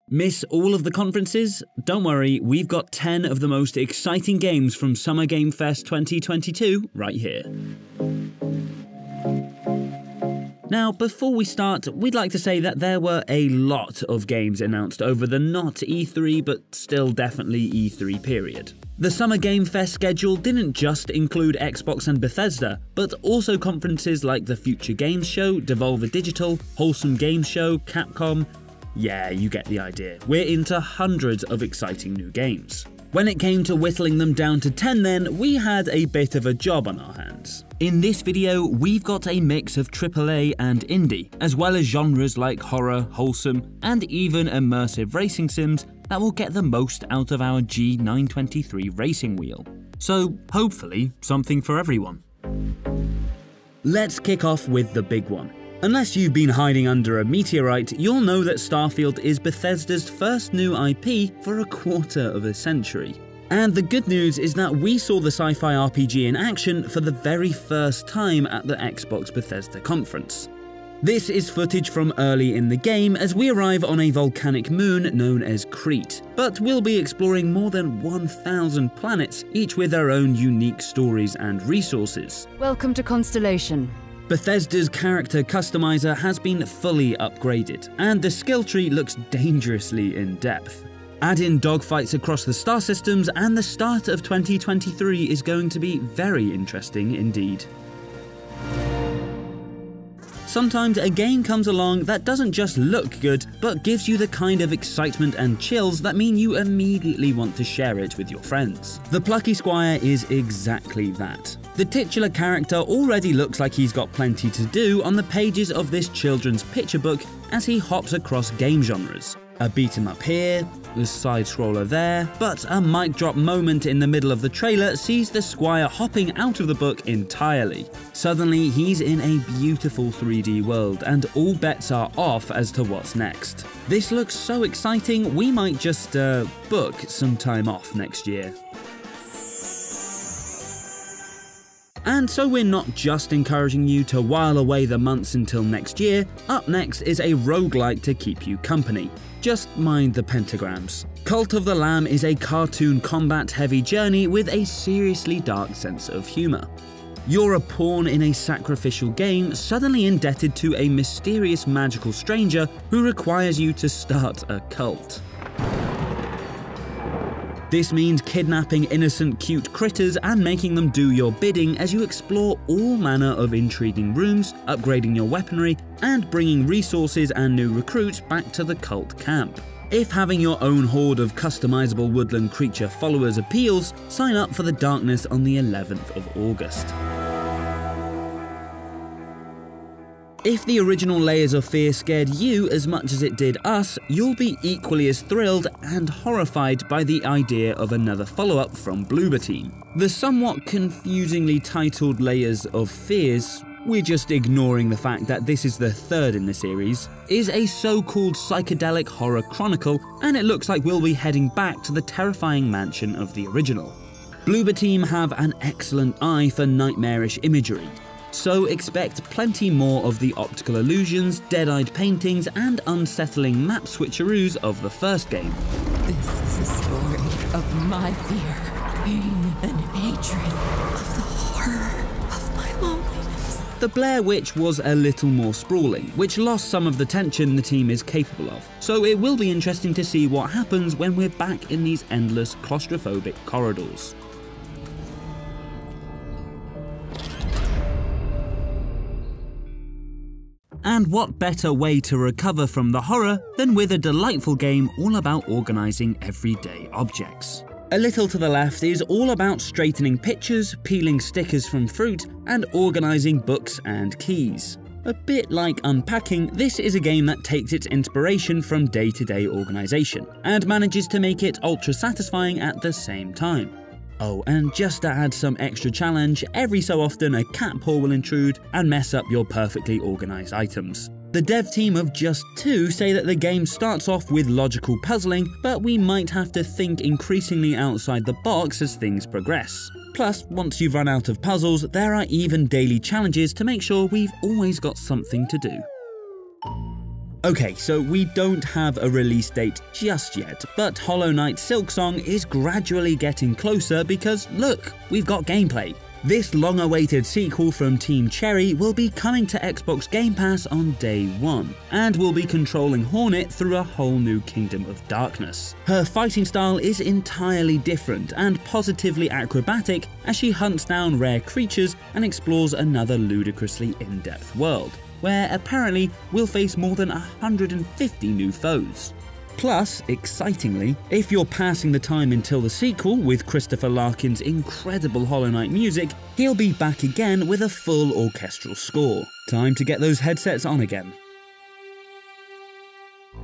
Miss all of the conferences? Don't worry, we've got 10 of the most exciting games from Summer Game Fest 2022 right here. Now, before we start, we'd like to say that there were a lot of games announced over the not E3 but still definitely E3 period. The Summer Game Fest schedule didn't just include Xbox and Bethesda, but also conferences like the Future Games Show, Devolver Digital, Wholesome Games Show, Capcom. Yeah, you get the idea. We're into hundreds of exciting new games. When it came to whittling them down to 10 then, we had a bit of a job on our hands. In this video, we've got a mix of AAA and indie, as well as genres like horror, wholesome, and even immersive racing sims that will get the most out of our G923 racing wheel. So, hopefully, something for everyone. Let's kick off with the big one. Unless you've been hiding under a meteorite, you'll know that Starfield is Bethesda's first new IP for a quarter of a century. And the good news is that we saw the sci-fi RPG in action for the very first time at the Xbox Bethesda conference. This is footage from early in the game as we arrive on a volcanic moon known as Crete, but we'll be exploring more than 1,000 planets, each with their own unique stories and resources. Welcome to Constellation. Bethesda's character customizer has been fully upgraded, and the skill tree looks dangerously in depth. Add in dogfights across the star systems, and the start of 2023 is going to be very interesting indeed. Sometimes a game comes along that doesn't just look good, but gives you the kind of excitement and chills that mean you immediately want to share it with your friends. The Plucky Squire is exactly that. The titular character already looks like he's got plenty to do on the pages of this children's picture book as he hops across game genres. A beat 'em up here, a side scroller there, but a mic drop moment in the middle of the trailer sees the Squire hopping out of the book entirely. Suddenly he's in a beautiful 3D world and all bets are off as to what's next. This looks so exciting, we might just book some time off next year. And so we're not just encouraging you to while away the months until next year, up next is a roguelike to keep you company. Just mind the pentagrams. Cult of the Lamb is a cartoon combat-heavy journey with a seriously dark sense of humour. You're a pawn in a sacrificial game, suddenly indebted to a mysterious magical stranger who requires you to start a cult. This means kidnapping innocent cute critters and making them do your bidding as you explore all manner of intriguing rooms, upgrading your weaponry, and bringing resources and new recruits back to the cult camp. If having your own horde of customizable woodland creature followers appeals, sign up for the darkness on the 11th of August. If the original Layers of Fear scared you as much as it did us, you'll be equally as thrilled and horrified by the idea of another follow-up from Bloober Team. The somewhat confusingly titled Layers of Fears, we're just ignoring the fact that this is the third in the series, is a so-called psychedelic horror chronicle, and it looks like we'll be heading back to the terrifying mansion of the original. Bloober Team have an excellent eye for nightmarish imagery, so expect plenty more of the optical illusions, dead-eyed paintings, and unsettling map switcheroos of the first game. This is a story of my fear, pain, and hatred, of the horror of my loneliness. The Blair Witch was a little more sprawling, which lost some of the tension the team is capable of, so it will be interesting to see what happens when we're back in these endless claustrophobic corridors. And what better way to recover from the horror than with a delightful game all about organising everyday objects. A little to the left is all about straightening pictures, peeling stickers from fruit, and organising books and keys. A bit like unpacking, this is a game that takes its inspiration from day-to-day organisation, and manages to make it ultra satisfying at the same time. Oh, and just to add some extra challenge, every so often a cat paw will intrude and mess up your perfectly organised items. The dev team of Just 2 say that the game starts off with logical puzzling, but we might have to think increasingly outside the box as things progress. Plus, once you've run out of puzzles, there are even daily challenges to make sure we've always got something to do. Okay, so we don't have a release date just yet, but Hollow Knight Silksong is gradually getting closer because look, we've got gameplay. This long-awaited sequel from Team Cherry will be coming to Xbox Game Pass on day one, and will be controlling Hornet through a whole new kingdom of darkness. Her fighting style is entirely different and positively acrobatic as she hunts down rare creatures and explores another ludicrously in-depth world, where apparently we'll face more than 150 new foes. Plus, excitingly, if you're passing the time until the sequel with Christopher Larkin's incredible Hollow Knight music, he'll be back again with a full orchestral score. Time to get those headsets on again.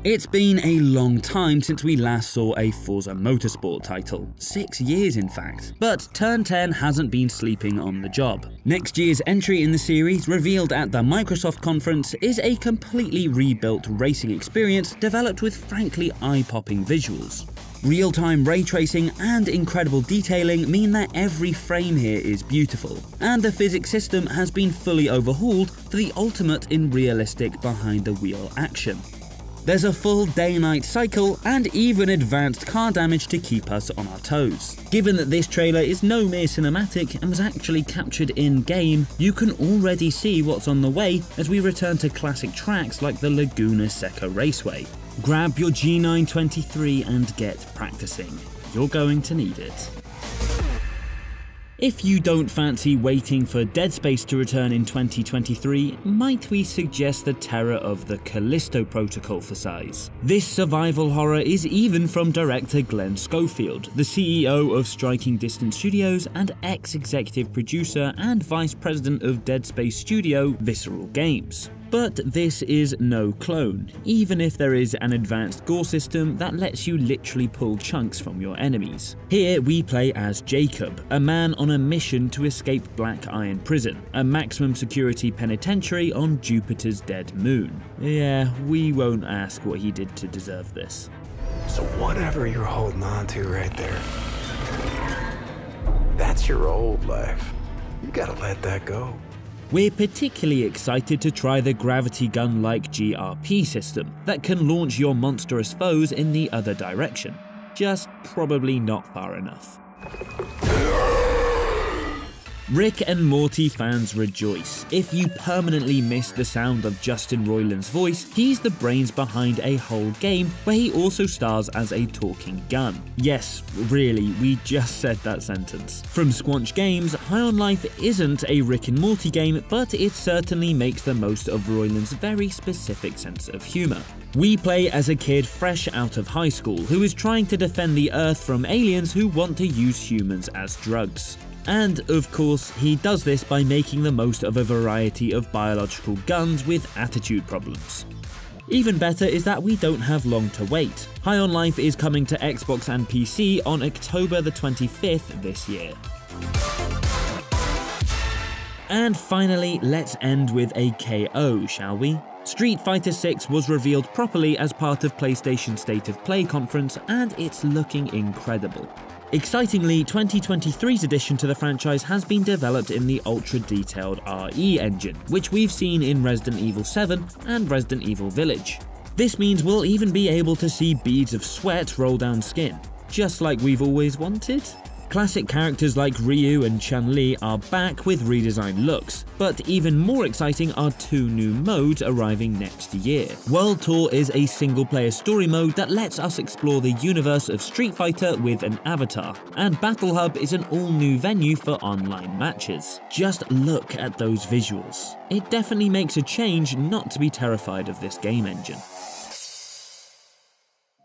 It's been a long time since we last saw a Forza Motorsport title, 6 years in fact, but Turn 10 hasn't been sleeping on the job. Next year's entry in the series, revealed at the Microsoft conference, is a completely rebuilt racing experience developed with frankly eye-popping visuals. Real-time ray tracing and incredible detailing mean that every frame here is beautiful, and the physics system has been fully overhauled for the ultimate in realistic behind-the-wheel action. There's a full day-night cycle and even advanced car damage to keep us on our toes. Given that this trailer is no mere cinematic and was actually captured in-game, you can already see what's on the way as we return to classic tracks like the Laguna Seca Raceway. Grab your G923 and get practicing. You're going to need it. If you don't fancy waiting for Dead Space to return in 2023, might we suggest the terror of the Callisto Protocol for size? This survival horror is even from director Glenn Schofield, the CEO of Striking Distance Studios and ex-executive producer and vice president of Dead Space studio Visceral Games. But this is no clone, even if there is an advanced gore system that lets you literally pull chunks from your enemies. Here we play as Jacob, a man on a mission to escape Black Iron Prison, a maximum security penitentiary on Jupiter's dead moon. Yeah, we won't ask what he did to deserve this. So whatever you're holding on to right there, that's your old life. You gotta let that go. We're particularly excited to try the gravity gun-like GRP system that can launch your monstrous foes in the other direction. Just probably not far enough. Rick and Morty fans rejoice. If you permanently missed the sound of Justin Roiland's voice, he's the brains behind a whole game where he also stars as a talking gun. Yes, really, we just said that sentence. From Squanch Games, High on Life isn't a Rick and Morty game, but it certainly makes the most of Roiland's very specific sense of humour. We play as a kid fresh out of high school who is trying to defend the Earth from aliens who want to use humans as drugs. And of course, he does this by making the most of a variety of biological guns with attitude problems. Even better is that we don't have long to wait. High on Life is coming to Xbox and PC on October the 25th this year. And finally, let's end with a KO, shall we? Street Fighter 6 was revealed properly as part of PlayStation State of Play conference, and it's looking incredible. Excitingly, 2023's addition to the franchise has been developed in the ultra-detailed RE engine, which we've seen in Resident Evil 7 and Resident Evil Village. This means we'll even be able to see beads of sweat roll down skin, just like we've always wanted. Classic characters like Ryu and Chun-Li are back with redesigned looks, but even more exciting are 2 new modes arriving next year. World Tour is a single-player story mode that lets us explore the universe of Street Fighter with an avatar, and Battle Hub is an all-new venue for online matches. Just look at those visuals. It definitely makes a change not to be terrified of this game engine.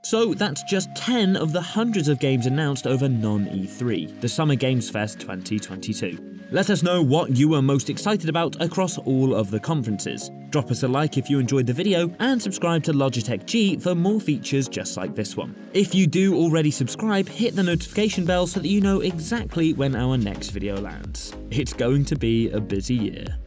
So that's just 10 of the hundreds of games announced over non-E3, the Summer Games Fest 2022. Let us know what you were most excited about across all of the conferences. Drop us a like if you enjoyed the video, and subscribe to Logitech G for more features just like this one. If you do already subscribe, hit the notification bell so that you know exactly when our next video lands. It's going to be a busy year.